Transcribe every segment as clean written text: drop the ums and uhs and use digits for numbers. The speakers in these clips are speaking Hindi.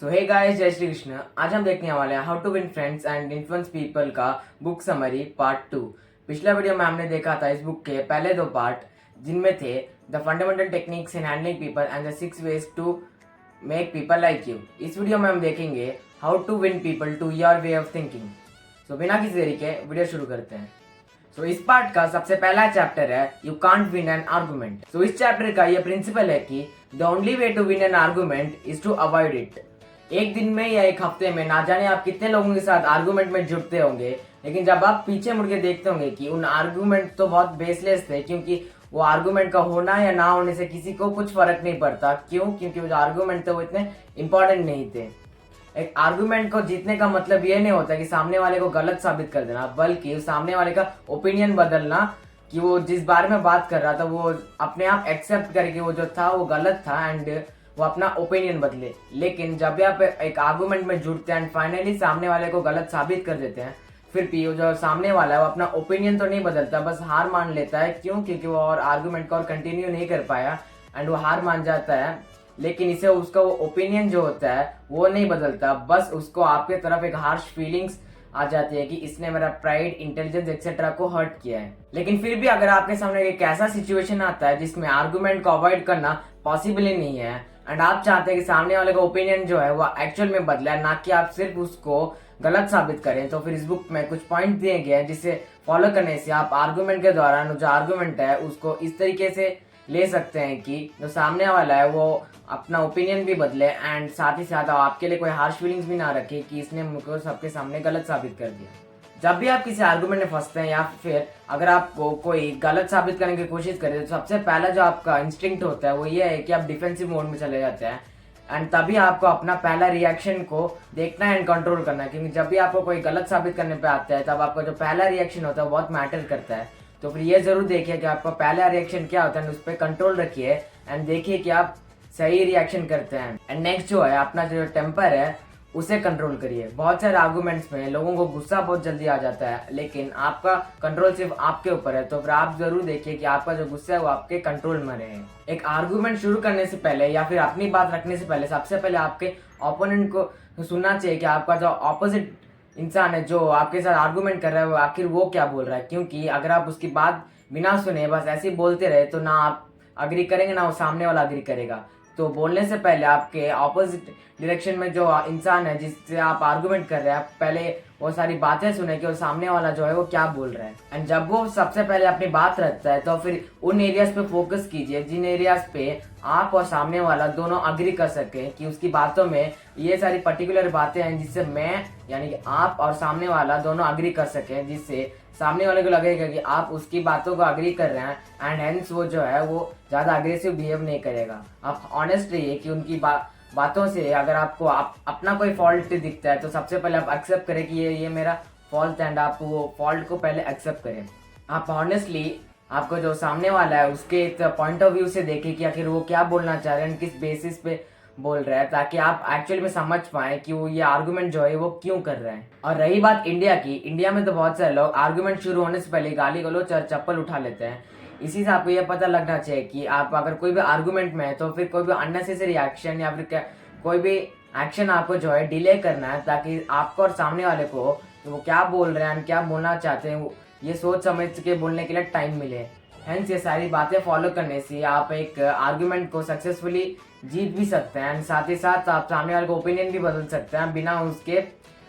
सो हे गाइस, जय श्री कृष्ण। आज हम देखने वाले हैं how to win friends and influence people का बुक समरी पार्ट 2। पिछला वीडियो में हमने देखा था इस बुक के पहले दो पार्ट, जिनमें थे the fundamental techniques in handling people and the 6 ways to make people like you. इस वीडियो में हम देखेंगे how to win people to your way of thinking. So बिना किसी देरी के वीडियो शुरू करते हैं। सो इस पार्ट का सबसे पहला चैप्टर है you can't win an argument. So इस चैप्टर का ये प्रिंसिपल है कि the only way to win an argument is to avoid it. एक दिन में या एक हफ्ते में ना जाने आप कितने लोगों के साथ आर्गुमेंट में जुड़ते होंगे, लेकिन जब आप पीछे मुड़ के देखते होंगे कि उन आर्गुमेंट तो बहुत बेसलेस थे, क्योंकि वो आर्गुमेंट का होना या ना होने से किसी को कुछ फर्क नहीं पड़ता। क्यों? क्योंकि वो जो आर्गुमेंट थे वो इतने इंपॉर्टेंट नहीं थे। एक आर्गुमेंट को जीतने का मतलब ये नहीं होता कि सामने वाले को गलत साबित कर देना, बल्कि उस सामने वाले का ओपिनियन बदलना कि वो जिस बारे में बात कर रहा था वो अपने आप एक्सेप्ट करके वो जो था वो गलत था एंड वो अपना ओपिनियन बदले। लेकिन जब भी आप एक आर्गुमेंट में जुड़ते हैं एंड फाइनली सामने वाले को गलत साबित कर देते हैं, फिर भी जो सामने वाला है वो अपना ओपिनियन तो नहीं बदलता, बस हार मान लेता है। क्यों? क्योंकि वो और आर्गुमेंट को और कंटिन्यू नहीं कर पाया एंड वो हार मान जाता है। लेकिन इसे उसका वो ओपिनियन जो होता है वो नहीं बदलता, बस उसको आपके तरफ एक हार्श फीलिंग्स आ जाती है कि इसने मेरा प्राइड, इंटेलिजेंस एक्सेट्रा को हर्ट किया है। लेकिन फिर भी अगर आपके सामने एक ऐसा सिचुएशन आता है जिसमें आर्गुमेंट को अवॉइड करना पॉसिबल ही नहीं है एंड आप चाहते हैं कि सामने वाले का ओपिनियन जो है वो एक्चुअल में बदला है, ना कि आप सिर्फ उसको गलत साबित करें, तो फिर इस बुक में कुछ पॉइंट दिए गए हैं जिसे फॉलो करने से आप आर्गुमेंट के दौरान जो आर्गुमेंट है उसको इस तरीके से ले सकते हैं कि जो सामने वाला है वो अपना ओपिनियन भी बदले एंड साथ ही साथ आपके लिए कोई हार्श फीलिंग्स भी ना रखे कि इसने मुझको सबके सामने गलत साबित कर दिया। जब भी आप किसी आर्गुमेंट में फंसते हैं या फिर अगर आपको कोई गलत साबित करने की कोशिश करे, तो सबसे पहला जो आपका इंस्टिंक्ट होता है वो ये है कि आप डिफेंसिव मोड में चले जाते हैं एंड तभी आपको अपना पहला रिएक्शन को देखना है एंड कंट्रोल करना है। क्योंकि जब भी आपको कोई गलत साबित करने पे आता है तब आपका जो पहला रिएक्शन होता है बहुत मैटर करता है। तो फिर ये जरूर देखिए कि आपका पहला रिएक्शन क्या होता है, उस पर कंट्रोल रखिए एंड देखिए कि आप सही रिएक्शन करते हैं। एंड नेक्स्ट जो है अपना जो टेम्पर है उसे कंट्रोल करिए। बहुत सारे आर्गुमेंट्स में लोगों को गुस्सा बहुत जल्दी आ जाता है, लेकिन आपका कंट्रोल सिर्फ आपके ऊपर है। तो फिर आप जरूर देखिए कि आपका जो गुस्सा है वो आपके कंट्रोल में रहे। एक आर्गुमेंट शुरू करने से पहले या फिर अपनी बात रखने से पहले सबसे पहले आपके ओपोनेंट को सुनना चाहिए कि आपका जो ऑपोजिट इंसान है जो आपके साथ आर्गुमेंट कर रहा है वो आखिर वो क्या बोल रहा है। क्योंकि अगर आप उसकी बात बिना सुने बस ऐसे ही बोलते रहे तो ना आप अग्री करेंगे ना वो सामने वाला अग्री करेगा। तो बोलने से पहले आपके ऑपोजिट डायरेक्शन में जो इंसान है जिससे आप आर्गुमेंट कर रहे हैं, आप पहले वो सारी बातें सुने कि वो सामने वाला जो है वो क्या बोल रहा है। एंड जब वो सबसे पहले अपनी बात रखता है तो फिर उन एरियाज पे फोकस कीजिए जिन एरियाज पे आप और सामने वाला दोनों अग्री कर सके कि उसकी बातों में ये सारी पर्टिकुलर बातें हैं जिससे मैं यानी कि आप और सामने वाला दोनों अग्री कर सके, जिससे सामने वाले को लगेगा कि आप उसकी बातों को अग्री कर रहे हैं एंड हेंस वो जो है वो ज्यादा अग्रेसिव बिहेव नहीं करेगा। आप ऑनेस्ट रहिए कि उनकी बातों से अगर आपको अपना कोई फॉल्ट दिखता है तो सबसे पहले आप एक्सेप्ट करें कि ये मेरा फॉल्ट एंड आप वो फॉल्ट को पहले एक्सेप्ट करें। आप ऑनेस्टली आपको जो सामने वाला है उसके एक पॉइंट ऑफ व्यू से देखें कि आखिर वो क्या बोलना चाह रहे हैं, किस बेसिस पे बोल रहा है, ताकि आप एक्चुअली में समझ पाए कि वो ये आर्गुमेंट जो है वो क्यों कर रहे हैं। और रही बात इंडिया की, इंडिया में तो बहुत सारे लोग आर्गुमेंट शुरू होने से पहले गाली गलौज और चप्पल उठा लेते हैं। इसी से आपको ये पता लगना चाहिए कि आप अगर कोई भी आर्गुमेंट में है तो फिर कोई भी अननेसेसरी एक्शन या फिर कोई भी एक्शन आपको जो है डिले करना है, ताकि आपको और सामने वाले को तो वो क्या बोल रहे हैं क्या बोलना चाहते हैं ये सोच समझ के बोलने के लिए टाइम मिले। हेंस ये सारी बातें फॉलो करने से आप एक आर्गुमेंट को सक्सेसफुली जीत भी सकते हैं एंड साथ ही साथ आप सामने वाले को ओपिनियन भी बदल सकते हैं बिना उसके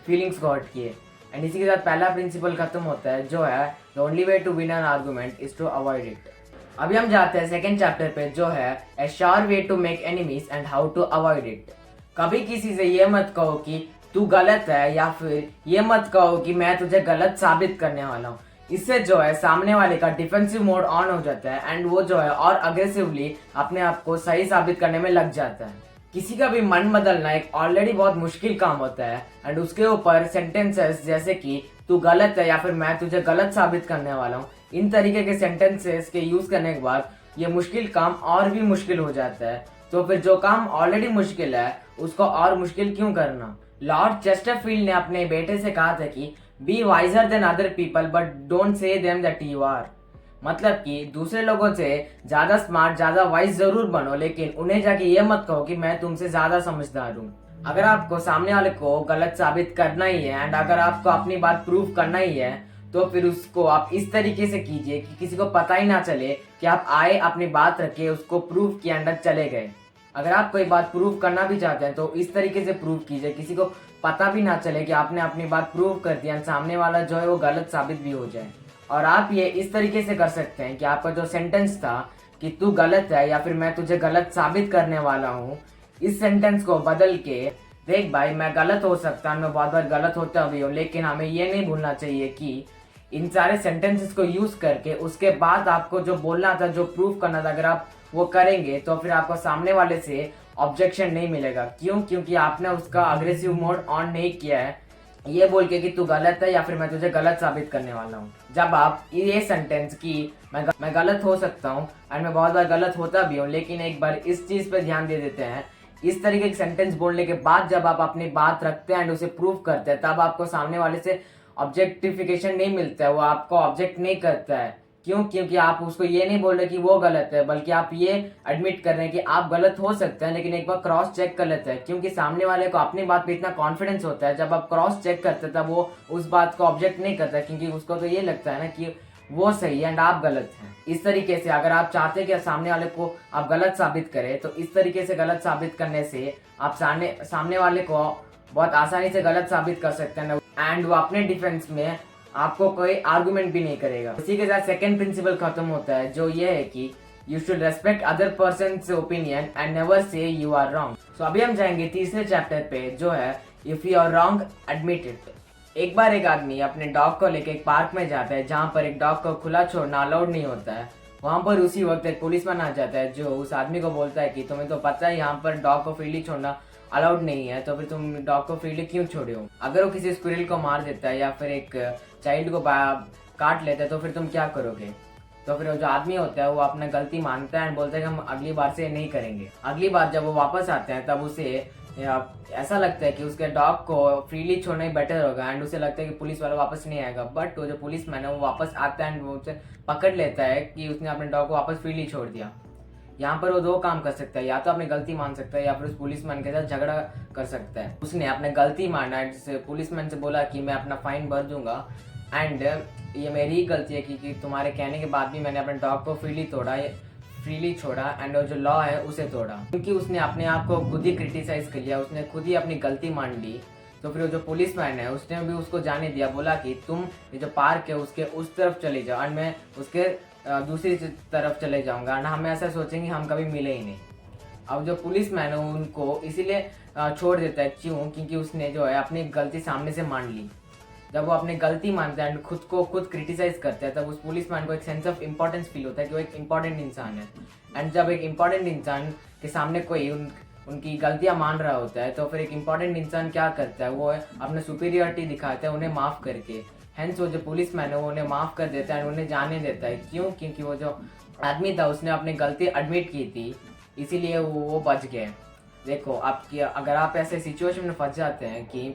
फीलिंग्स को हर्ट किए। एंड इसी के साथ पहला प्रिंसिपल खत्म होता है जो है the only way to win an argument is to avoid it. अभी हम जाते हैं सेकेंड चैप्टर पे जो है a sure way to make enemies and how to avoid it. कभी किसी से ये मत कहो कि तू गलत है या फिर ये मत कहो कि मैं तुझे गलत साबित करने वाला हूँ। इससे जो है सामने वाले का डिफेंसिव मोड ऑन हो जाता है एंड वो जो है और अग्रेसिवली अपने आप को सही साबित करने में लग जाता है। किसी का भी मन बदलना एक ऑलरेडी बहुत मुश्किल काम होता है एंड उसके ऊपर सेंटेंसेस जैसे कि तू गलत है या फिर मैं तुझे गलत साबित करने वाला हूँ, इन तरीके के सेंटेंसेस के यूज करने के बाद ये मुश्किल काम और भी मुश्किल हो जाता है। तो फिर जो काम ऑलरेडी मुश्किल है उसको और मुश्किल क्यों करना। लॉर्ड चेस्टरफील्ड ने अपने बेटे से कहा था कि be wiser than other people but don't say them that you are. मतलब कि दूसरे लोगों से ज्यादा स्मार्ट, ज्यादा वाइज जरूर बनो, लेकिन उन्हें जाके ये मत कहो कि मैं तुमसे ज्यादा समझदार हूँ। अगर आपको सामने वाले को गलत साबित करना ही है एंड अगर आपको अपनी बात प्रूव करना ही है तो फिर उसको आप इस तरीके से कीजिए कि किसी को पता ही ना चले कि आप आए, अपनी बात रखे, उसको प्रूव किए अंदर चले गए। अगर आप कोई बात प्रूव करना भी चाहते हैं तो इस तरीके से प्रूव कीजिए, किसी को पता भी ना चले कि आपने अपनी बात प्रूव कर दिया, सामने वाला जो है वो गलत साबित भी हो जाए। और आप ये इस तरीके से कर सकते हैं कि आपका जो सेंटेंस था कि तू गलत है या फिर मैं तुझे गलत साबित करने वाला हूँ, इस सेंटेंस को बदल के देख भाई मैं गलत हो सकता हूँ, मैं बहुत बार गलत होता भी हूँ, लेकिन हमें ये नहीं भूलना चाहिए कि इन सारे सेंटेंसेस को यूज करके उसके बाद आपको जो बोलना था, जो प्रूव करना था, अगर आप वो करेंगे तो फिर आपको सामने वाले से ऑब्जेक्शन नहीं मिलेगा। क्यों? क्योंकि आपने उसका अग्रेसिव मोड ऑन नहीं किया है ये बोल के कि तू गलत है या फिर मैं तुझे गलत साबित करने वाला हूँ। जब आप ये सेंटेंस की मैं गलत हो सकता हूँ और मैं बहुत बार गलत होता भी हूँ, लेकिन एक बार इस चीज पे ध्यान दे देते हैं, इस तरीके के सेंटेंस बोलने के बाद जब आप अपनी बात रखते हैं एंड उसे प्रूव करते हैं, तब आपको सामने वाले से ऑब्जेक्टिफिकेशन नहीं मिलता है, वो आपको ऑब्जेक्ट नहीं करता है। क्यों? क्योंकि आप उसको ये नहीं बोल रहे कि वो गलत है, बल्कि आप ये एडमिट कर रहे हैं कि आप गलत हो सकते हैं, लेकिन एक बार क्रॉस चेक कर लेते हैं। क्योंकि सामने वाले को अपनी बात पे इतना कॉन्फिडेंस होता है, जब आप क्रॉस चेक करते हैं तब वो उस बात को ऑब्जेक्ट नहीं करता, क्योंकि उसको तो ये लगता है ना कि वो सही है एंड आप गलत हैं। इस तरीके से अगर आप चाहते हैं कि सामने वाले को आप गलत साबित करें, तो इस तरीके से गलत साबित करने से आप सामने वाले को बहुत आसानी से गलत साबित कर सकते हैं एंड वो अपने डिफेंस में आपको कोई आर्गुमेंट भी नहीं करेगा। इसी के साथ सेकंड प्रिंसिपल खत्म होता है, जो ये है कि you should respect other person's opinion and never say you are wrong. So अभी हम जाएंगे तीसरे चैप्टर पे, जो है if you are wrong admit it. एक बार एक आदमी अपने डॉग को लेकर एक पार्क में जाता है जहाँ पर एक डॉग को खुला छोड़ना अलाउड नहीं होता है। वहां पर उसी वक्त एक पुलिसमैन आ जाता है जो उस आदमी को बोलता है कि तुम्हें तो पता है यहाँ पर डॉग को फ्रीली छोड़ना अलाउड नहीं है, तो फिर तुम डॉग को फ्रीली क्यों छोड़े हो? अगर वो किसी स्क्विरल को मार देता है या फिर एक चाइल्ड को काट लेता है तो फिर तुम क्या करोगे? तो फिर जो आदमी होता है वो अपना गलती मानता है एंड बोलता है कि हम अगली बार से नहीं करेंगे। अगली बार जब वो वापस आते हैं तब उसे ऐसा लगता है कि उसके डॉग को फ्रीली छोड़ना ही बेटर होगा एंड उसे लगता है कि पुलिस वाला वापस नहीं आएगा। बट वो जो पुलिस मैन है वो वापस आता है एंड वो उसे पकड़ लेता है कि उसने अपने डॉग को वापस फ्रीली छोड़ दिया। यहाँ पर वो दो काम कर सकता है, या तो अपनी गलती मान सकता है या फिर उस पुलिसमैन के साथ झगड़ा कर सकता है। उसने अपने गलती माना, पुलिसमैन से बोला कि मैं अपना फाइन भर दूंगा एंड ये मेरी ही गलती है कि तुम्हारे कहने के बाद भी मैंने अपने डॉग को फ्रीली छोड़ा एंड जो लॉ है उसे तोड़ा। क्योंकि उसने अपने आप को खुद ही क्रिटिसाइज कर लिया, उसने खुद ही अपनी गलती मान ली। तो फिर जो पुलिसमैन है उसने भी उसको जाने दिया, बोला कि तुम ये जो पार्क है उसके उस तरफ चले जाओ और मैं उसके दूसरी तरफ चले जाऊंगा एंड हम ऐसा सोचेंगे हम कभी मिले ही नहीं। अब जो पुलिसमैन है उनको इसीलिए छोड़ देता है। क्यों? क्योंकि उसने जो है अपनी गलती सामने से मान ली। जब वो अपनी गलती मानता है एंड खुद को खुद क्रिटिसाइज करता है, तब उस पुलिसमैन को एक सेंस ऑफ इम्पोर्टेंस फील होता है कि वो एक इम्पोर्टेंट इंसान है। एंड जब एक इम्पोर्टेंट इंसान के सामने कोई उनकी गलतियां मान रहा होता है, तो फिर एक इम्पोर्टेंट इंसान क्या करता है, वो अपना सुपीरियरिटी दिखाता है उन्हें माफ करके। हेंस वो जो पुलिसमैन है वो उन्हें माफ कर देता है, उन्हें जाने देता है। क्यों? क्योंकि वो जो आदमी था उसने अपनी गलती एडमिट की थी, इसीलिए वो बच गए। देखो आपकी अगर आप ऐसे सिचुएशन में फंस जाते हैं कि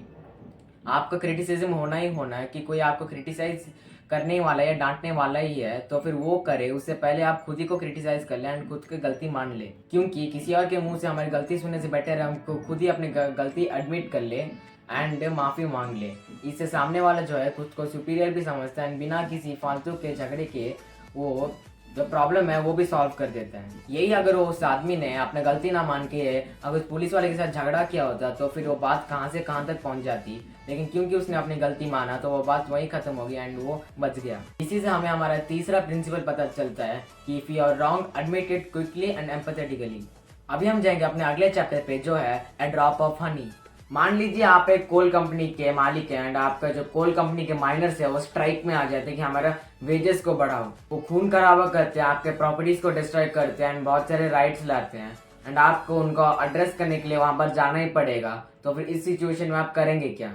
आपका क्रिटिसिज्म होना ही होना है, कि कोई आपको क्रिटिसाइज करने वाला या डांटने वाला ही है, तो फिर वो करे उससे पहले आप खुद ही को क्रिटिसाइज कर ले एंड खुद की गलती मान ले। क्योंकि किसी और के मुंह से हमारी गलती सुनने से बेटर है हमको खुद ही अपनी गलती एडमिट कर ले एंड माफी मांग ले। इससे सामने वाला जो है खुद को सुपीरियर भी समझता है एंड बिना किसी फालतू के झगड़े के वो जो प्रॉब्लम है वो भी सॉल्व कर देता है। यही अगर वो उस आदमी ने अपने गलती ना मान के अगर उस पुलिस वाले के साथ झगड़ा किया होता तो फिर वो बात कहाँ से कहाँ तक पहुंच जाती, लेकिन क्योंकि उसने अपनी गलती माना तो वो बात वहीं खत्म हो गई एंड वो बच गया। इसी से हमें हमारा तीसरा प्रिंसिपल पता चलता है कि if you are wrong admit it quickly and empathetically. अभी हम जाएंगे अपने अगले चैप्टर पे, जो है अ ड्रॉप ऑफ हनी। मान लीजिए आप एक कोल कंपनी के मालिक हैं एंड आपका जो कोल कंपनी के माइनर्स है वो स्ट्राइक में आ जाते हैं कि हमारा वेजेस को बढ़ाओ। वो खून खराबा करते हैं, आपके प्रॉपर्टीज को डिस्ट्रॉय करते हैं एंड बहुत सारे राइट्स लाते हैं एंड आपको उनको एड्रेस करने के लिए वहां पर जाना ही पड़ेगा। तो फिर इस सिचुएशन में आप करेंगे क्या?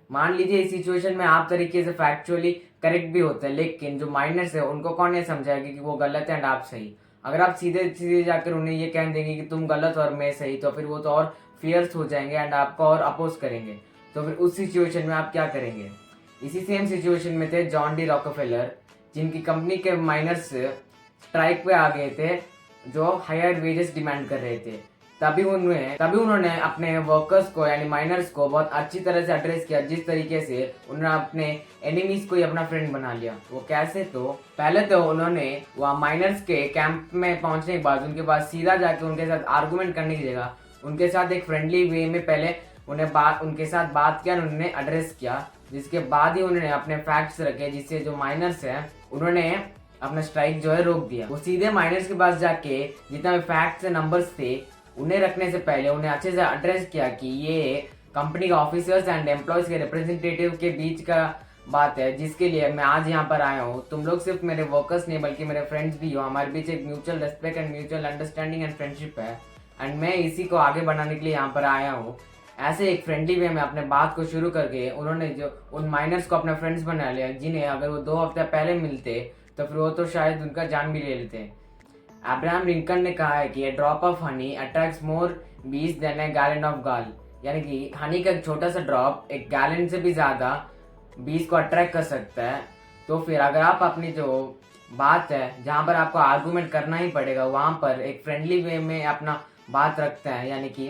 मान लीजिए इस सिचुएशन में आप तरीके से फैक्चुअली करेक्ट भी होते हैं, लेकिन जो माइनर्स है उनको कौन ये समझाएगा कि वो गलत है एंड आप सही। अगर आप सीधे सीधे जाकर उन्हें ये कह देंगे कि तुम गलत और मैं सही, तो फिर वो तो और फियर्स हो जाएंगे एंड आपको और अपोज करेंगे। तो फिर उस सिचुएशन में आप क्या करेंगे? इसी सेम सिचुएशन में थे जॉन डी रॉकफेलर, जिनकी कंपनी के माइनर्स स्ट्राइक पे आ गए थे, जो हायर वेजेस डिमांड कर रहे थे। तभी उन्होंने अपने वर्कर्स को यानी माइनर्स को बहुत अच्छी तरह से एड्रेस किया, जिस तरीके से उन्होंने अपने एनिमीज को ही अपना फ्रेंड बना लिया। वो कैसे? तो पहले तो उन्होंने वहाँ माइनर्स के कैंप में पहुंचने के बाद उनके पास सीधा जाके उनके साथ आर्गुमेंट करने की जगह उनके साथ एक फ्रेंडली वे में पहले उनके साथ बात किया, उन्होंने एड्रेस किया, जिसके बाद ही उन्होंने अपने फैक्ट्स रखे, जिससे जो माइनर्स हैं उन्होंने अपना स्ट्राइक जो है रोक दिया। वो सीधे माइनर्स के पास जाके जितना भी फैक्ट्स नंबर्स थे उन्हें रखने से पहले उन्हें अच्छे से एड्रेस किया कि ये कंपनी का ऑफिसर्स एंड एम्प्लॉयज के रिप्रेजेंटेटिव के बीच का बात है, जिसके लिए मैं आज यहाँ पर आया हूँ। तुम लोग सिर्फ मेरे वर्कर्स नहीं बल्कि मेरे फ्रेंड्स भी हो। हमारे बीच एक mutual respect and mutual understanding and friendship है, एंड मैं इसी को आगे बढ़ाने के लिए यहाँ पर आया हूँ। ऐसे एक फ्रेंडली वे में अपने बात को शुरू करके उन्होंने जो उन माइनर्स को अपने फ्रेंड्स बना लिया, जिन्हें अगर वो 2 हफ्ते पहले मिलते तो फिर वो तो शायद उनका जान भी ले लेते। अब्राहम लिंकन ने कहा है कि ए ड्रॉप ऑफ हनी अट्रैक्ट्स मोर बीज देन ए गैलन ऑफ गाल, यानी कि हनी का एक छोटा सा ड्रॉप एक गैलन से भी ज्यादा बीज को अट्रैक्ट कर सकता है। तो फिर अगर आप अपनी जो बात है जहाँ पर आपको आर्गूमेंट करना ही पड़ेगा, वहाँ पर एक फ्रेंडली वे में अपना बात रखते हैं, यानी कि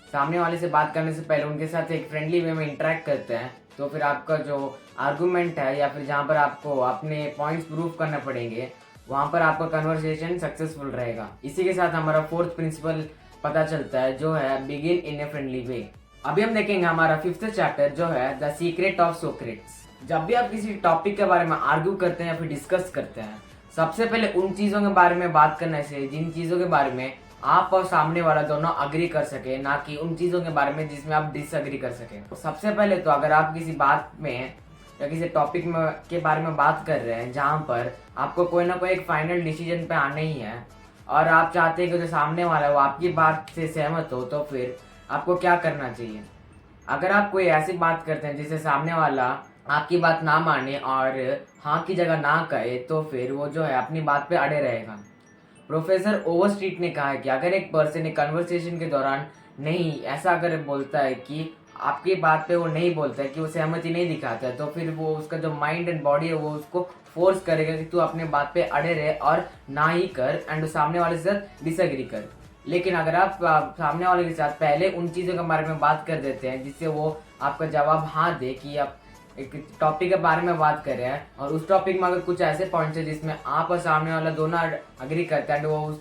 सामने वाले से बात करने से पहले उनके साथ एक फ्रेंडली वे में इंटरेक्ट करते हैं, तो फिर आपका जो आर्गूमेंट है या फिर जहाँ पर आपको अपने पॉइंट्स प्रूव करने पड़ेंगे, वहाँ पर आपका कन्वर्सेशन सक्सेसफुल रहेगा। इसी के साथ हमारा 4th प्रिंसिपल पता चलता है, जो है begin in a friendly way. अभी हम देखेंगे हमारा 5th चैप्टर, जो है द सीक्रेट ऑफ सोक्रेट्स। जब भी आप किसी टॉपिक के बारे में आर्ग्यू करते हैं या फिर डिस्कस करते हैं, सबसे पहले उन चीजों के बारे में बात करने से जिन चीजों के बारे में आप और सामने वाला दोनों अग्री कर सके, ना कि उन चीजों के बारे में जिसमें आप डिसअग्री कर सके। तो सबसे पहले तो अगर आप किसी बात में या किसी टॉपिक में के बारे में बात कर रहे हैं जहाँ पर आपको कोई ना कोई एक फाइनल डिसीजन पे आना ही है और आप चाहते हैं कि जो सामने वाला है वो आपकी बात से सहमत हो, तो फिर आपको क्या करना चाहिए? अगर आप कोई ऐसी बात करते हैं जिससे सामने वाला आपकी बात ना माने और हाँ की जगह ना कहे, तो फिर वो जो है अपनी बात पे अड़े रहेगा। प्रोफेसर ओवरस्ट्रीट ने कहा है कि अगर एक पर्सन एक कन्वर्सेशन के दौरान नहीं ऐसा अगर बोलता है कि आपकी बात पे वो नहीं बोलता है, कि वो सहमति नहीं दिखाता है, तो फिर वो उसका जो माइंड एंड बॉडी है वो उसको फोर्स करेगा कि तू अपने बात पे अड़े रहे और ना ही कर एंड सामने वाले से डिसएग्री कर। लेकिन अगर आप सामने वाले के साथ पहले उन चीज़ों के बारे में बात कर देते हैं जिससे वो आपका जवाब हाँ दे, कि आप एक टॉपिक के बारे में बात कर रहे हैं और उस टॉपिक में अगर कुछ ऐसे पॉइंट्स है जिसमें आप और सामने वाला दोनों अग्री करते हैं, वो उस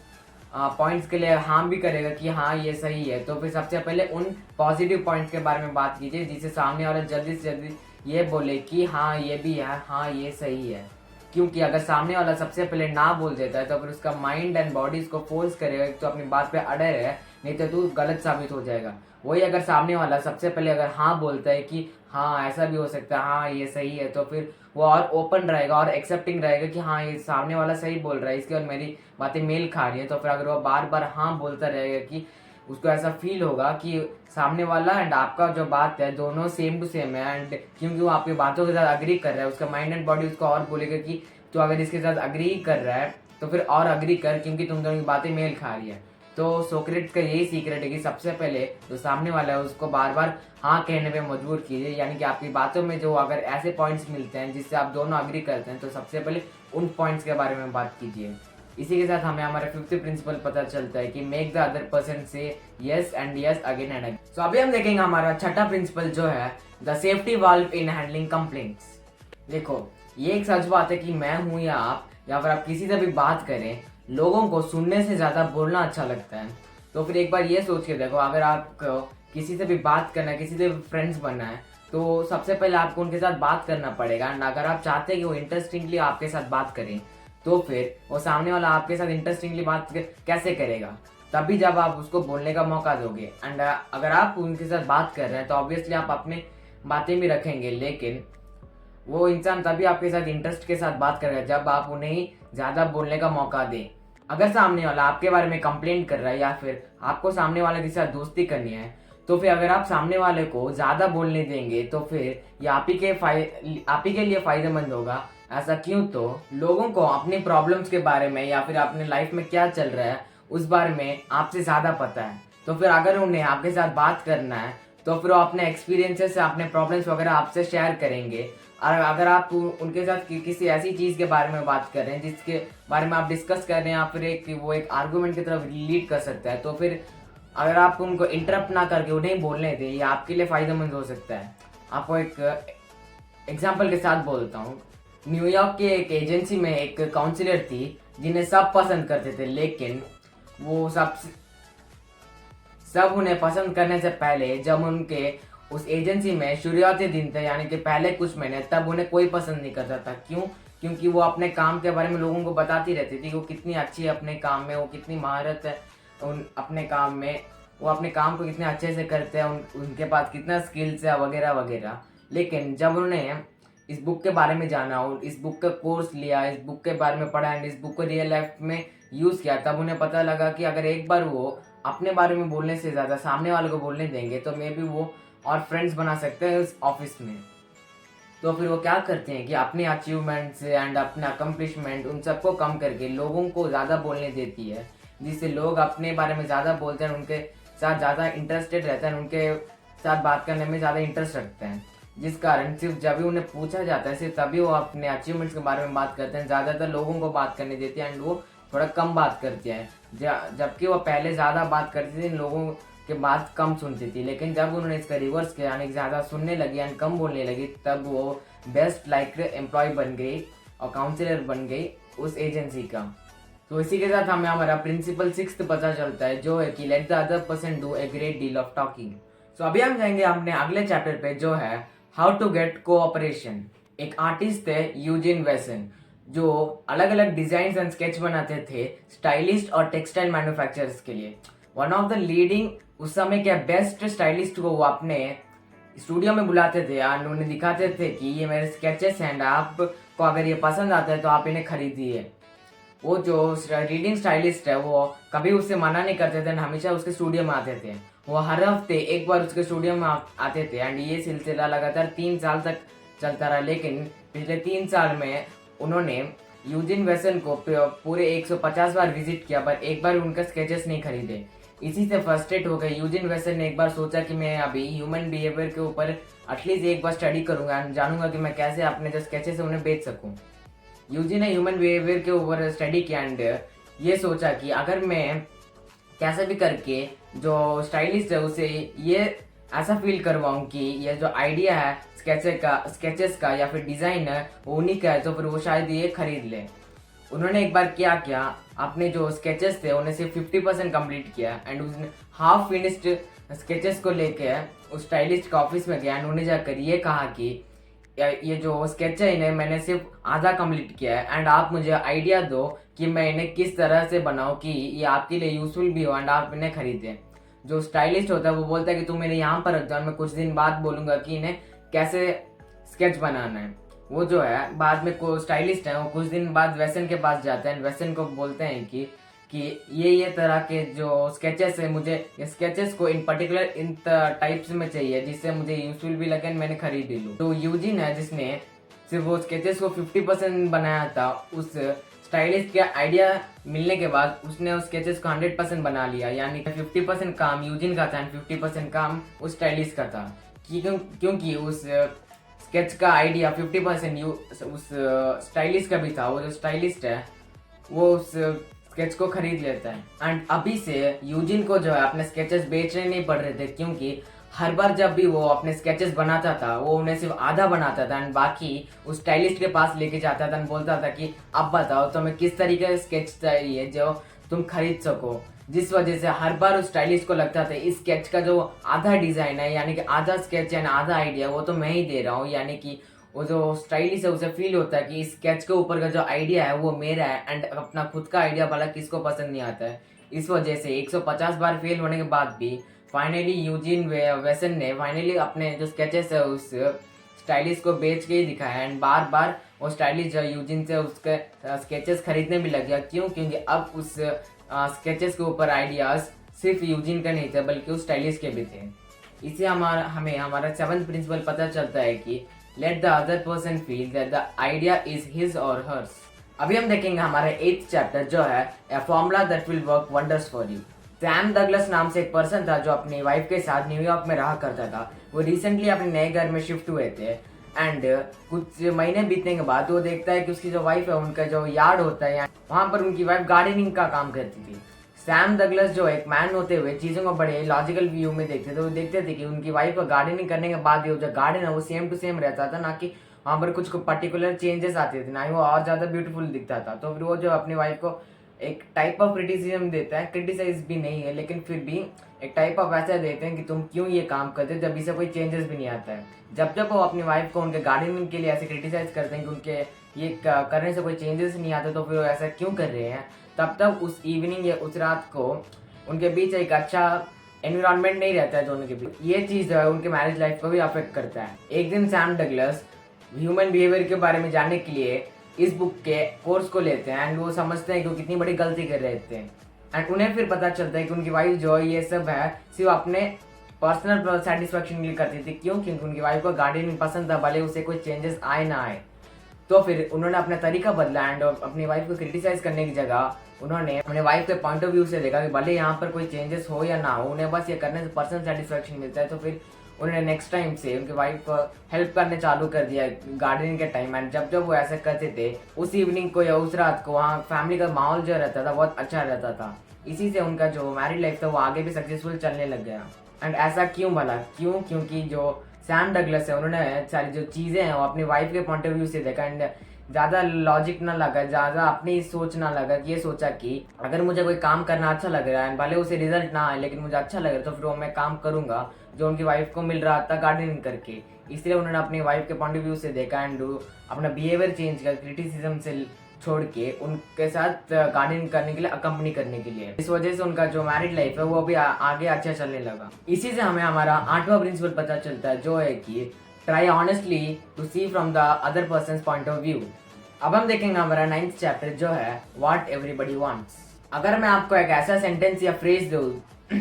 पॉइंट्स के लिए हाँ भी करेगा कि हाँ ये सही है, तो फिर सबसे पहले उन पॉजिटिव पॉइंट्स के बारे में बात कीजिए जिससे सामने वाला जल्दी से जल्दी ये बोले कि हाँ ये भी है, हाँ ये सही है। क्योंकि अगर सामने वाला सबसे पहले ना बोल देता है तो फिर उसका माइंड एंड बॉडी इसको फोर्स करेगा कि तो अपनी बात पे अड़े रहे, नहीं तो तू गलत साबित हो जाएगा। वही अगर सामने वाला सबसे पहले अगर हाँ बोलता है कि हाँ ऐसा भी हो सकता है, हाँ ये सही है, तो फिर वो और ओपन रहेगा और एक्सेप्टिंग रहेगा कि हाँ ये सामने वाला सही बोल रहा है, इसके और मेरी बातें मेल खा रही है। तो फिर अगर वो बार बार हाँ बोलता रहेगा कि उसको ऐसा फील होगा कि सामने वाला एंड आपका जो बात है दोनों सेम टू सेम है, एंड क्योंकि वो आपकी बातों के साथ अग्री कर रहा है, उसका माइंड एंड बॉडी उसको और बोलेगा कि तो अगर इसके साथ अग्री कर रहा है तो फिर और अग्री कर, क्योंकि तुम दोनों की बातें मेल खा रही है। तो सोक्रेट्स का यही सीक्रेट है कि सबसे पहले जो सामने वाला है उसको बार बार हाँ कहने पे मजबूर कीजिए, यानी कि आपकी बातों में जो अगर ऐसे पॉइंट्स मिलते हैं जिससे आप दोनों अग्री करते हैं तो सबसे पहले उन पॉइंट्स के बारे में बात कीजिए। इसी के साथ हमें हमारा 5th प्रिंसिपल पता चलता है कि make the other person say yes and yes again and again. So अभी हम देखेंगे हमारा 6था प्रिंसिपल, जो है the safety valve in handling complaints. देखो ये एक सच बात है कि मैं हूँ या आप या फिर आप किसी से भी बात करें, लोगों को सुनने से ज्यादा बोलना अच्छा लगता है। तो फिर एक बार ये सोच के देखो, अगर आपको किसी से भी बात करना है, किसी से भी फ्रेंड्स बनना है, तो सबसे पहले आपको उनके साथ बात करना पड़ेगा। एंड अगर आप चाहते हैं कि वो इंटरेस्टिंगली आपके साथ बात करें, तो फिर वो सामने वाला आपके साथ इंटरेस्टिंगली बात कैसे करेगा? तभी जब आप उसको बोलने का मौका दोगे। एंड अगर आप उनके साथ बात कर रहे हैं तो ऑब्वियसली आप अपने बातें भी रखेंगे, लेकिन वो इंसान तभी आपके साथ इंटरेस्ट के साथ बात करेगा जब आप उन्हें ज्यादा बोलने का मौका दें। अगर सामने वाला आपके बारे में कंप्लेंट कर रहा है या फिर आपको सामने वाले के साथ दोस्ती करनी है, तो फिर अगर आप सामने वाले को ज्यादा बोलने देंगे तो फिर ये आप ही के लिए फायदेमंद होगा। ऐसा क्यों? तो लोगों को अपनी प्रॉब्लम्स के बारे में या फिर अपने लाइफ में क्या चल रहा है उस बारे में आपसे ज्यादा पता है। तो फिर अगर उन्हें आपके साथ बात करना है तो फिर वो अपने एक्सपीरियंसेस से अपने प्रॉब्लम्स वगैरह आपसे शेयर करेंगे। और अगर आप उनके साथ किसी ऐसी चीज के बारे में बात कर रहे हैं जिसके बारे में आप डिस्कस कर रहे हैं या फिर वो एक आर्गुमेंट की तरफ लीड कर सकता है, तो फिर अगर आप उनको इंटरप्ट ना करके उन्हें बोलने दें, ये आपके लिए फ़ायदेमंद हो सकता है। आपको एक एग्जाम्पल के साथ बोलता हूँ। न्यूयॉर्क के एक एजेंसी में एक काउंसलर थी जिन्हें सब पसंद करते थे, लेकिन वो सब उन्हें पसंद करने से पहले जब उनके उस एजेंसी में शुरुआती दिन थे, यानी कि पहले कुछ महीने, तब उन्हें कोई पसंद नहीं करता था। क्यों? क्योंकि वो अपने काम के बारे में लोगों को बताती रहती थी कि वो कितनी अच्छी है अपने काम में, वो कितनी महारत है अपने काम में, वो अपने काम को कितने अच्छे से करते हैं, उनके पास कितना स्किल्स है वगैरह वगैरह। लेकिन जब उन्होंने इस बुक के बारे में जाना और इस बुक का कोर्स लिया, इस बुक के बारे में पढ़ा एंड इस बुक को रियल लाइफ में यूज़ किया, तब उन्हें पता लगा कि अगर एक बार वो अपने बारे में बोलने से ज़्यादा सामने वाले को बोलने देंगे तो मे बी वो और फ्रेंड्स बना सकते हैं उस ऑफिस में। तो फिर वो क्या करते हैं कि अपने अचीवमेंट्स एंड अपने अकम्पलिशमेंट उन सबको कम करके लोगों को ज़्यादा बोलने देती है, जिससे लोग अपने बारे में ज़्यादा बोलते हैं, उनके साथ ज़्यादा इंटरेस्टेड रहते हैं, उनके साथ बात करने में ज़्यादा इंटरेस्ट रखते हैं। जिस कारण सिर्फ जब भी उन्हें पूछा जाता है सिर्फ तभी वो अपने अचीवमेंट्स के बारे में बात करते हैं, ज़्यादातर लोगों को बात करने देते हैं एंड वो थोड़ा कम बात करती है। जबकि वो पहले ज़्यादा बात करती थी, लोगों के बात कम सुनती थी, लेकिन जब उन्होंने इसका रिवर्स किया यानी ज़्यादा सुनने लगी एंड कम बोलने लगी, तब वो बेस्ट लाइक एम्प्लॉय बन गई और काउंसलर बन गई उस एजेंसी का। तो इसी के साथ हमें हमारा प्रिंसिपल 6 पता चलता है, जो है कि let the other person do a great deal of talking. तो अभी हम जाएंगे अपने अगले चैप्टर पे, जो है हाउ टू गेट कोऑपरेशन। एक आर्टिस्ट थे यूजिन वेसन, जो अलग अलग डिजाइन एंड स्केच बनाते थे स्टाइलिस्ट और टेक्सटाइल मैन्युफैक्चरर्स के लिए। वन ऑफ द लीडिंग उस समय के बेस्ट स्टाइलिस्ट को वो अपने स्टूडियो में बुलाते थे और उन्हें दिखाते थे कि ये मेरे स्केचेस हैं, आपको अगर ये पसंद आता है तो आप इन्हें खरीदिए। वो जो रीडिंग स्टाइलिस्ट है वो कभी उससे मना नहीं करते थे, हमेशा उसके स्टूडियो में आते थे। वो हर हफ्ते एक बार उसके स्टूडियो में आते थे एंड ये सिलसिला लगातार 3 साल तक चलता रहा। लेकिन पिछले 3 साल में उन्होंने यूजिन वेसन को पूरे 150 बार विजिट किया, पर एक बार उनका स्केचेस नहीं खरीदे। इसी से फ्रस्ट्रेट हो गए यूजिन वेसन ने एक बार सोचा कि मैं अभी ह्यूमन बिहेवियर के ऊपर एटलीस्ट एक बार स्टडी करूंगा एंड जानूंगा कि मैं कैसे अपने जो स्केचेस है उन्हें बेच सकूं। यूजी ने ह्यूमन बिहेवियर के ऊपर स्टडी किया एंड ये सोचा कि अगर मैं कैसे भी करके जो स्टाइलिस्ट है उसे ये ऐसा फील करवाऊं कि ये जो आइडिया है स्केचेस का या फिर डिज़ाइन है वो उन्हीं का है, तो फिर वो शायद ये खरीद ले। उन्होंने एक बार क्या किया, अपने जो स्केचेस थे उन्हें सिर्फ 50% कंप्लीट किया एंड उसने हाफ फिनिश्ड स्केचेस को लेके उस स्टाइलिस्ट का ऑफिस में गया एंड उन्हें जाकर ये कहा कि ये जो स्केच है इन्हें मैंने सिर्फ आधा कंप्लीट किया है एंड आप मुझे आइडिया दो कि मैं इन्हें किस तरह से बनाऊं कि ये आपके लिए यूजफुल भी हो एंड आप इन्हें खरीदें। जो स्टाइलिस्ट होता है वो बोलता है कि तुम इन्हें यहाँ पर रख जाओ, मैं कुछ दिन बाद बोलूँगा कि इन्हें कैसे स्केच बनाना है। वो जो है बाद में को स्टाइलिस्ट है वो कुछ दिन बाद वेसन के पास जाते हैं, वेसन को बोलते हैं कि ये तरह के जो स्केचेस है, मुझे ये स्केचेस को इन पर्टिकुलर इन टाइप्स में चाहिए जिससे मुझे यूजफुल भी लगे, मैंने खरीद लूँ। तो यूजिन है जिसने सिर्फ वो स्केचेस को 50% बनाया था, उस स्टाइलिस्ट के आइडिया मिलने के बाद उसने उस स्केचेस को 100% बना लिया, यानी 50% काम यूजिन का था एंड 50% काम उस स्टाइलिस्ट का था। क्योंकि उस स्केच का आइडिया 50% उस स्टाइलिस्ट का भी था। वो जो स्टाइलिस्ट है वो उस स्केच को खरीद लेता है एंड अभी से यूजिन को जो है अपने स्केचेस बेचने नहीं पड़ रहे थे, क्योंकि हर बार जब भी वो अपने स्केचेस बनाता था वो उन्हें सिर्फ आधा बनाता था एंड बाकी उस स्टाइलिस्ट के पास लेके जाता था एंड बोलता था कि अब बताओ तुम्हें किस तरीके का स्केच चाहिए जो तुम खरीद सको। जिस वजह से हर बार उस स्टाइलिस्ट को लगता था इस स्केच का जो आधा डिजाइन है यानी कि आधा स्केच है आधा आइडिया वो तो मैं ही दे रहा हूँ, यानी कि वो जो स्टाइलिस्ट है उसे फील होता है कि इस स्केच के ऊपर का जो आइडिया है वो मेरा है एंड अपना खुद का आइडिया भला किसको पसंद नहीं आता है। इस वजह से 150 बार फेल होने के बाद भी फाइनली यूजिन वेसन ने फाइनली अपने जो स्केचेस है उस स्टाइलिस्ट को बेच के ही दिखाया एंड बार बार वो स्टाइलिस्ट यूजिन से उसके स्केचेस खरीदने भी लग गया। क्योंकि अब उस स्केचेस के ऊपर आइडियाज सिर्फ यूजिन का नहीं थे बल्कि उस स्टाइलिस्ट के भी थे। इससे हमें हमारा 7th प्रिंसिपल पता चलता है कि let the other person feel that the idea is his or hers. अभी हम देखेंगे हमारे 8th चैप्टर जो है a formula that will work wonders for you. Sam Douglas नाम से एक पर्सन था जो अपनी वाइफ के साथ न्यूयॉर्क में रहा करता था। वो रिसेंटली अपने नए घर में शिफ्ट हुए थे एंड कुछ महीने बीतने के बाद वो देखता है कि उसकी जो वाइफ है उनका जो यार्ड होता है वहाँ पर उनकी वाइफ गार्डनिंग का काम करती थी। सैम डगलस जो एक मैन होते हुए चीज़ों को बड़े लॉजिकल व्यू में देखते थे। वो देखते थे कि उनकी वाइफ को गार्डनिंग करने के बाद भी जो गार्डन है वो सेम टू सेम रहता था, ना कि वहाँ पर कुछ पर्टिकुलर चेंजेस आते थे, ना ही वो और ज़्यादा ब्यूटीफुल दिखता था। तो फिर वो जो अपनी वाइफ को एक टाइप ऑफ क्रिटिसिज्म देता है, क्रिटिसाइज भी नहीं है लेकिन फिर भी एक टाइप ऑफ ऐसा देते हैं कि तुम क्यों ये काम करते हो जब इसे कोई चेंजेस भी नहीं आता है। जब जब वो अपनी वाइफ को उनके गार्डनिंग के लिए ऐसे क्रिटिसाइज करते हैं कि उनके ये करने से कोई चेंजेस नहीं आते, तो फिर वो ऐसा क्यों कर रहे हैं, तब तक उस इवनिंग या उस रात को उनके बीच एक अच्छा एनवायरनमेंट नहीं रहता है दोनों के बीच। ये चीज़ जो है उनके मैरिज लाइफ को भी अफेक्ट करता है। एक दिन सैम डगलस ह्यूमन बिहेवियर के बारे में जानने के लिए इस बुक के कोर्स को लेते हैं एंड वो समझते हैं कि वो कितनी बड़ी गलती कर रहे थे। एंड उन्हें फिर पता चलता है कि उनकी वाइफ जो ये सब है सिर्फ अपने पर्सनल सेटिस्फेक्शन के लिए करती थी। क्यों? क्योंकि उनकी वाइफ को गार्डनिंग पसंद था, भले उसे कोई चेंजेस आए ना आए। तो फिर उन्होंने अपना तरीका बदला एंड अपनी वाइफ को क्रिटिसाइज करने की जगह उन्होंने अपने वाइफ के पॉइंट ऑफ व्यू से देखा कि भले यहाँ पर कोई चेंजेस हो या ना हो, उन्हें बस ये करने से पर्सनल सेटिस्फेक्शन मिलता है। तो फिर उन्होंने नेक्स्ट टाइम से उनकी वाइफ को हेल्प करने चालू कर दिया गार्डनिंग के टाइम। एंड जब जब वो ऐसा करते थे उस इवनिंग को या उस रात को वहाँ फैमिली का माहौल जो रहता था बहुत अच्छा रहता था। इसी से उनका जो मैरिड लाइफ था वो आगे भी सक्सेसफुल चलने लग गया। एंड ऐसा क्यों भला? क्योंकि जो सैम डगलस है उन्होंने सारी जो चीज़ें हैं वो अपनी वाइफ के पॉइंट ऑफ व्यू से देखा एंड ज़्यादा लॉजिक ना लगा, ज़्यादा अपनी सोच ना लगा। ये सोचा कि अगर मुझे कोई काम करना अच्छा लग रहा है, भले उसे रिजल्ट ना आए लेकिन मुझे अच्छा लग रहा है, तो फिर वो मैं काम करूँगा जो उनकी वाइफ को मिल रहा था गार्डनिंग करके। इसलिए उन्होंने अपनी वाइफ के पॉइंट ऑफ व्यू से देखा एंड अपना बिहेवियर चेंज कर क्रिटिसिज्म से छोड़ के उनके साथ गार्डनिंग करने के लिए अकम्पनी करने के लिए। इस वजह से उनका जो मैरिड लाइफ है वो भी आगे अच्छा चलने लगा। इसी से हमें हमारा 8वां प्रिंसिपल पता चलता है जो है कि try honestly to see from the other person point of view. अब हम देखेंगे हमारा 9th चैप्टर जो है व्हाट एवरीबडी वांट्स। अगर मैं आपको एक ऐसा सेंटेंस या फ्रेज दूं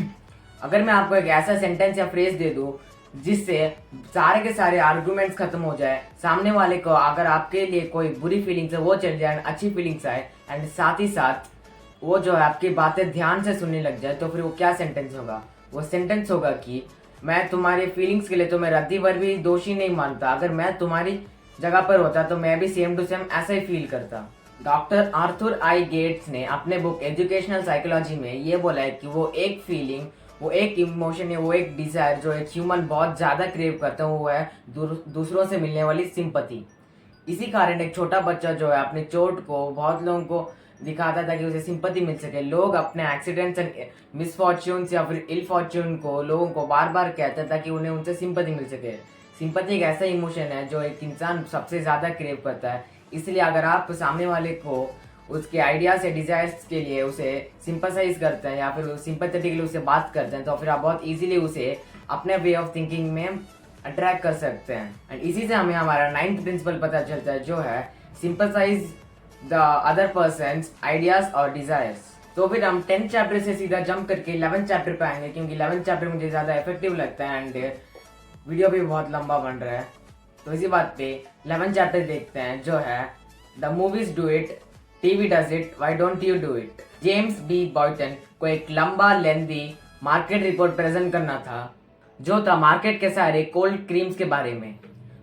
अगर मैं आपको एक ऐसा सेंटेंस या फ्रेज दे दूं जिससे सारे के सारे आर्गुमेंट्स खत्म हो जाए, सामने वाले को अगर आपके लिए कोई बुरी फीलिंग्स है वो चल जाए, अच्छी फीलिंग्स आए एंड साथ ही साथ वो जो है आपकी बातें ध्यान से सुनने लग जाए, तो फिर वो क्या सेंटेंस होगा? वो सेंटेंस होगा कि मैं तुम्हारी फीलिंग्स के लिए तुम्हें रद्दी भर भी दोषी नहीं मानता। अगर मैं तुम्हारी जगह पर होता तो मैं भी सेम टू सेम ऐसा ही फील करता। डॉक्टर आर्थर आई गेट्स ने अपने बुक एजुकेशनल साइकोलॉजी में ये बोला है कि वो एक फीलिंग, वो एक इमोशन है, वो एक डिजायर जो एक ह्यूमन बहुत ज़्यादा क्रेव करता है वो है दूसरों से मिलने वाली सिंपैथी। इसी कारण एक छोटा बच्चा जो है अपने चोट को बहुत लोगों को दिखाता था कि उसे सिंपैथी मिल सके। लोग अपने एक्सीडेंट्स एंड मिसफॉर्च्यून्स या फिर इल फॉर्च्यून को लोगों को बार बार कहते ताकि उन्हें उनसे सिंपैथी मिल सके। सिंपैथी एक ऐसा इमोशन है जो एक इंसान सबसे ज़्यादा क्रेव करता है। इसलिए अगर आप सामने वाले को उसके आइडियाज या डिजायर्स के लिए उसे सिंपैथाइज करते हैं या फिर सिंपैथेटिकली उसे बात करते हैं, तो फिर आप बहुत इजीली उसे अपने वे ऑफ थिंकिंग में अट्रैक्ट कर सकते हैं। एंड इसी से हमें हमारा 9th प्रिंसिपल पता चलता है जो है sympathise the other persons ideas और डिजायर्स। तो फिर हम 10th चैप्टर से सीधा जंप करके 11th चैप्टर पे आएंगे क्योंकि 11th चैप्टर मुझे ज़्यादा इफेक्टिव लगता है एंड वीडियो भी बहुत लंबा बन रहा है। तो इसी बात पे 11th चैप्टर देखते हैं जो है the movies do it, TV does it, why don't you do it. James B Boynton को एक लंबा लेंदी मार्केट रिपोर्ट प्रेजेंट करना था जो था मार्केट के सारे कोल्ड क्रीम्स के बारे में।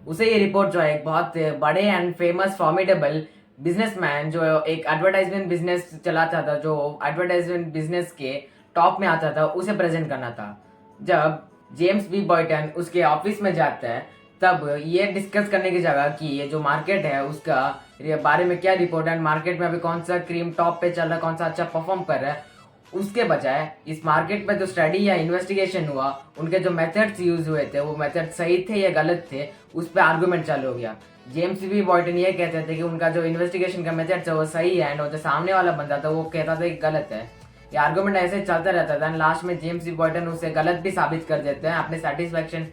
उसे ये रिपोर्ट जो है एक बहुत बड़े एंड फेमस फॉर्मिडेबल बिजनेसमैन जो एक एडवर्टाइजमेंट बिजनेस चलाता था, जो एडवर्टाइजमेंट बिजनेस के टॉप में आता था, उसे प्रेजेंट करना था। जब जेम्स बी बॉयटन उसके ऑफिस में जाता है तब ये डिस्कस करने की जगह कि ये जो मार्केट है उसका बारे में क्या रिपोर्ट है, मार्केट में अभी कौन सा क्रीम टॉप पे चल रहा है, कौन सा अच्छा परफॉर्म कर रहा है, उसके बजाय इस मार्केट में जो स्टडी या इन्वेस्टिगेशन हुआ, उनके जो मेथड्स यूज हुए थे वो मेथड सही थे या गलत थे, उस पर आर्गूमेंट चालू हो गया। जेम्स बी बॉयटन ये कहते थे कि उनका जो इन्वेस्टिगेशन का मेथड था वो सही है एंड जो सामने वाला बंदा था वो कहता था कि गलत है। ये आर्गूमेंट ऐसे चलता रहता था। लास्ट में जेम्स बी बॉयटन उसे गलत भी साबित कर देते हैं अपने सेटिस्फेक्शन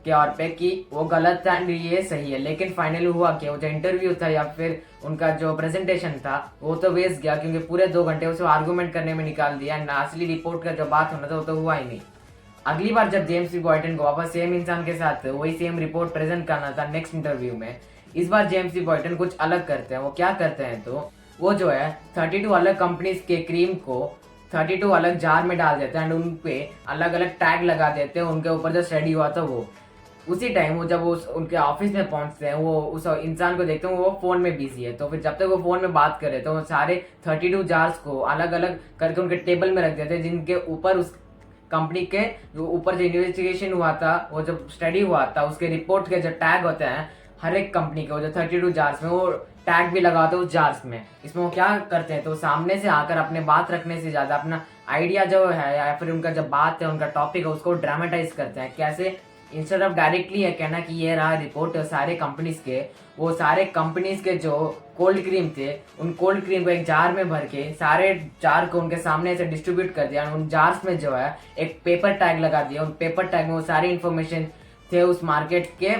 के और पे कि वो गलत था एंड ये सही है। लेकिन फाइनली हुआ कि वो जो इंटरव्यू था या फिर उनका जो प्रेजेंटेशन था वो तो वेस्ट गया क्योंकि पूरे 2 घंटे उसे आर्गूमेंट करने में निकाल दिया एंड असली रिपोर्ट का जो बात होना था वो तो हुआ ही नहीं। अगली बार जब जेम्स बी बॉयटन को वापस सेम इंसान के साथ वही सेम रिपोर्ट प्रेजेंट करना था नेक्स्ट इंटरव्यू में, इस बार जेम्स बी बॉयटन कुछ अलग करते हैं। वो क्या करते हैं तो वो जो है 32 अलग कंपनीज के क्रीम को 32 अलग जार में डाल देते हैं एंड उन पे अलग अलग टैग लगा देते हैं उनके ऊपर जो स्टडी हुआ था वो। उसी टाइम वो जब वो उनके ऑफिस में पहुंचते हैं, वो उस इंसान को देखते हैं वो फ़ोन में बिजी है। तो फिर जब तक वो फ़ोन में बात कर रहे तो वो सारे 32 जार्स को अलग अलग करके उनके टेबल में रख देते हैं, जिनके ऊपर उस कंपनी के जो ऊपर जो इन्वेस्टिगेशन हुआ था, वो जब स्टडी हुआ था, उसके रिपोर्ट के जो टैग होते हैं हर एक कंपनी के, वो जो 32 जार्स में वो टैग भी लगाते हैं उस जार्स में। इसमें वो क्या करते हैं, तो सामने से आकर अपने बात रखने से ज़्यादा अपना आइडिया जो है या फिर उनका जब बात है, उनका टॉपिक है, उसको ड्रामेटाइज करते हैं। कैसे, इंस्टेड ऑफ डायरेक्टली ये कहना कि ये रहा रिपोर्ट सारे कंपनीज के, वो सारे कंपनीज के जो कोल्ड क्रीम थे, उन कोल्ड क्रीम को एक जार में भर के सारे जार को उनके सामने से डिस्ट्रीब्यूट कर दिया। उन जार्स में जो है एक पेपर टैग लगा दिया, उन पेपर टैग में वो सारी इंफॉर्मेशन थे उस मार्केट के,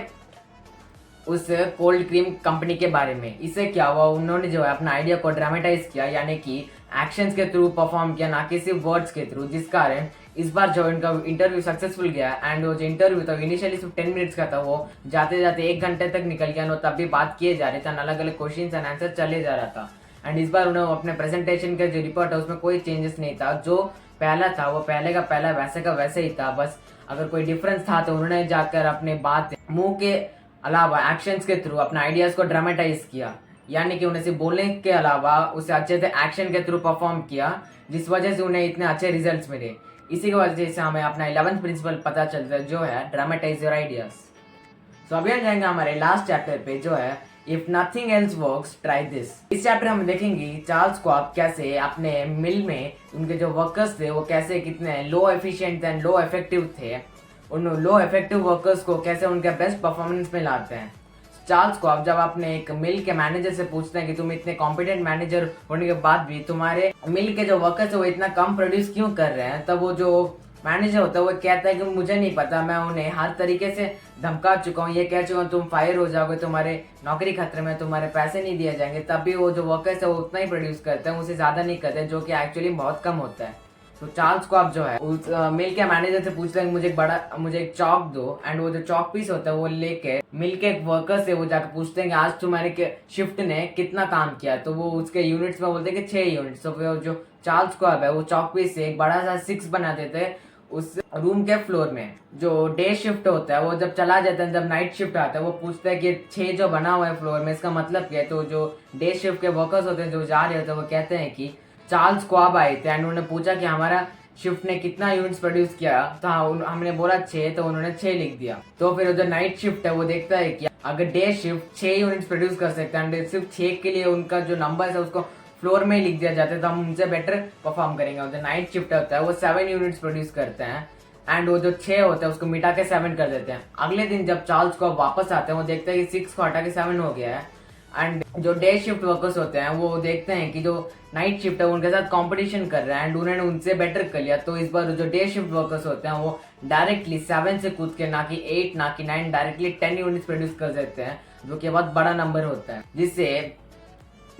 उस कोल्ड क्रीम कंपनी के बारे में। इससे क्या हुआ, उन्होंने जो है अपना आइडिया को ड्रामेटाइज किया, यानी कि एक्शंस के थ्रू परफॉर्म किया, ना कि सिर्फ वर्ड्स के थ्रू, जिस कारण इस बार जो इनका इंटरव्यू सक्सेसफुल गया। एंड वो जो इंटरव्यू था इनिशियली सिर्फ 10 मिनट्स का था, वो जाते जाते 1 घंटे तक निकल गया। और तब भी बात किए जा रहे थे, अलग अलग क्वेश्चन एंड आंसर चले जा रहा था। एंड इस बार उन्होंने अपने प्रेजेंटेशन का जो रिपोर्ट है उसमें कोई चेंजेस नहीं था, जो पहला था वो पहले का पहला वैसे का वैसे ही था। बस अगर कोई डिफरेंस था तो उन्होंने जाकर अपने बात मुंह के अलावा एक्शंस के थ्रू अपने आइडियाज को ड्रामेटाइज किया, यानी कि उन्हें सिर्फ बोलने के अलावा उसे अच्छे से एक्शन के थ्रू परफॉर्म किया, जिस वजह से उन्हें इतने अच्छे रिजल्ट्स मिले। इसी की वजह से हमें अपना 11th प्रिंसिपल पता चलता है, जो है ड्रामेटाइज योर आइडियाज। सो अभी हम जाएंगे हमारे लास्ट चैप्टर पे, जो है if nothing else works try this. इस चैप्टर हम देखेंगे चार्ल्स श्वाब कैसे अपने मिल में उनके जो वर्कर्स थे वो कैसे कितने लो एफिशिएंट एंड लो इफेक्टिव थे, उन लो इफेक्टिव वर्कर्स को कैसे उनके बेस्ट परफॉर्मेंस में लाते हैं। चार्ल्स श्वाब जब अपने एक मिल के मैनेजर से पूछते हैं कि तुम इतने कॉम्पिटेंट मैनेजर होने के बाद भी तुम्हारे मिल के जो वर्कर्स है वो इतना कम प्रोड्यूस क्यों कर रहे हैं, तब वो जो मैनेजर होता है वो कहता है कि मुझे नहीं पता, मैं उन्हें हर तरीके से धमका चुका हूँ, ये कह चुका हूँ तुम फायर हो जाओगे, तुम्हारे नौकरी खतरे में, तुम्हारे पैसे नहीं दिए जाएंगे। तब भी वो जो वर्कर्स है वो उतना ही प्रोड्यूस करते हैं, उससे ज़्यादा नहीं करते, जो कि एक्चुअली बहुत कम होता है। तो चार्ल्स श्वाब जो है उस मिल के मैनेजर से पूछते हैं मुझे एक चौक दो। एंड वो जो चौक पीस होता है वो लेके मिल के एक वर्कर से वो जाकर पूछते हैं कि आज तुम्हारे शिफ्ट ने कितना काम किया, तो वो उसके यूनिट्स में बोलते हैं कि 6 यूनिट्स। तो फिर जो चार्ल्स श्वाब है वो चौक पीस से एक बड़ा सा 6 बना देते हैं उस रूम के फ्लोर में। जो डे शिफ्ट होता है वो जब चला जाता है, जब नाइट शिफ्ट आता है वो पूछता है कि 6 जो बना हुआ है फ्लोर में इसका मतलब क्या है। तो जो डे शिफ्ट के वर्कर्स होते हैं जो जा रहे होते हैं वो कहते हैं कि चार्ल्स श्वाब आए थे एंड उन्होंने पूछा कि हमारा शिफ्ट ने कितना यूनिट्स प्रोड्यूस किया, तो हमने बोला 6, तो उन्होंने 6 लिख दिया। तो फिर जो नाइट शिफ्ट है वो देखता है कि अगर डे शिफ्ट 6 यूनिट्स प्रोड्यूस कर सकता है एंड सिर्फ 6 के लिए उनका जो नंबर है उसको फ्लोर में ही लिख दिया जाता है, तो हम उनसे बेटर परफॉर्म करेंगे। जो नाइट शिफ्ट होता है वो 7 यूनिट्स प्रोड्यूस करते हैं एंड वो जो 6 होता है उसको मिटा के 7 कर देते हैं। अगले दिन जब चार्ल्स को वापस आते हैं वो देखते हैं कि 6 को हटा के 7 हो गया है। एंड जो डे शिफ्ट वर्कर्स होते हैं वो देखते हैं कि जो नाइट शिफ्ट है उनके साथ कंपटीशन कर रहे हैं एंड उन्होंने उनसे बेटर कर लिया। तो इस बार जो डे शिफ्ट वर्कर्स होते हैं वो डायरेक्टली 7 से कूद के, ना कि 8 ना कि 9, डायरेक्टली 10 यूनिट्स प्रोड्यूस कर देते हैं, जो कि बहुत बड़ा नंबर होता है। जिससे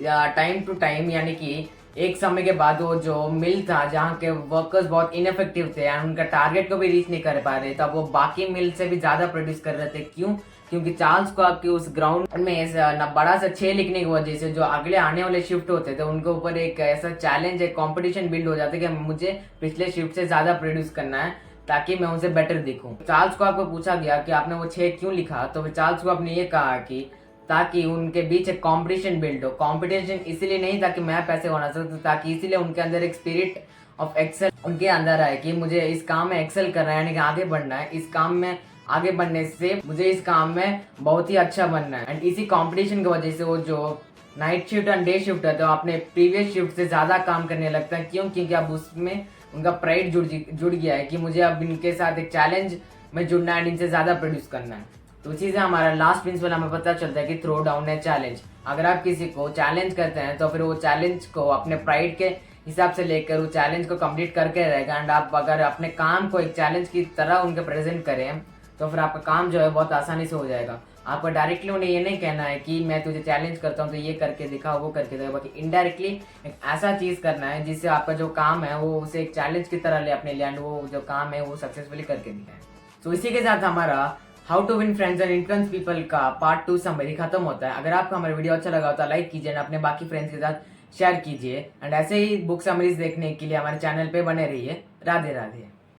टाइम टू टाइम, यानी कि एक समय के बाद वो जो मिल था जहाँ के वर्कर्स बहुत इनफेक्टिव थे एंड उनका टारगेट को भी रीच नहीं कर पा रहे, तब वो बाकी मिल से भी ज्यादा प्रोड्यूस कर रहे थे। क्यों? क्योंकि चार्ल्स को आपके उस ग्राउंड में बड़ा सा 6 लिखने की वजह से जो अगले आने वाले शिफ्ट होते थे उनके ऊपर एक ऐसा चैलेंज, एक कंपटीशन बिल्ड हो जाता है कि मुझे पिछले शिफ्ट से ज्यादा प्रोड्यूस करना है ताकि मैं उनसे बेटर दिखूं। चार्ल्स को आपको पूछा गया कि आपने वो 6 क्यों लिखा, तो चार्ल्स को आपने ये कहा कि ताकि उनके बीच एक कंपटीशन बिल्ड हो। कंपटीशन इसीलिए नहीं ताकि मैं पैसे होना सकता, ताकि इसीलिए उनके अंदर एक स्पिरिट ऑफ एक्सेल उनके अंदर आए कि मुझे इस काम में एक्सेल करना है, यानी कि आगे बढ़ना है। इस काम में आगे बढ़ने से मुझे इस काम में बहुत ही अच्छा बनना है। एंड इसी कंपटीशन की वजह से वो जो night shift and day shift है तो अपने प्रीवियस शिफ्ट से ज्यादा काम करने लगता है। क्यों? क्योंकि अब उसमें उनका प्राइड जुड़ गया है कि मुझे अब इनके साथ एक चैलेंज में जुड़ना है, इनसे ज्यादा प्रोड्यूस करना है। तो इसी से हमारा लास्ट प्रिंसिपल हमें पता चलता है कि थ्रो डाउन है चैलेंज। अगर आप किसी को चैलेंज करते हैं तो फिर वो चैलेंज को अपने प्राइड के हिसाब से लेकर वो चैलेंज को कंप्लीट करके रहेगा। एंड आप अगर अपने काम को एक चैलेंज की तरह उनके प्रेजेंट करें तो फिर आपका काम जो है बहुत आसानी से हो जाएगा। आपको डायरेक्टली उन्हें ये नहीं कहना है कि मैं तुझे चैलेंज करता हूँ तो ये करके दिखा, वो करके दिखा, बाकी इनडायरेक्टली एक ऐसा चीज़ करना है जिससे आपका जो काम है वो उसे एक चैलेंज की तरह ले अपने लिए एंड वो जो काम है वो सक्सेसफुली करके दिखाए। तो इसी के साथ हमारा how to win friends and influence people का पार्ट 2 समरी खत्म होता है। अगर आपको हमारा वीडियो अच्छा लगा तो लाइक कीजिए, अपने बाकी फ्रेंड्स के साथ शेयर कीजिए एंड ऐसे ही बुक समरीज देखने के लिए हमारे चैनल पे बने रहिए। राधे राधे।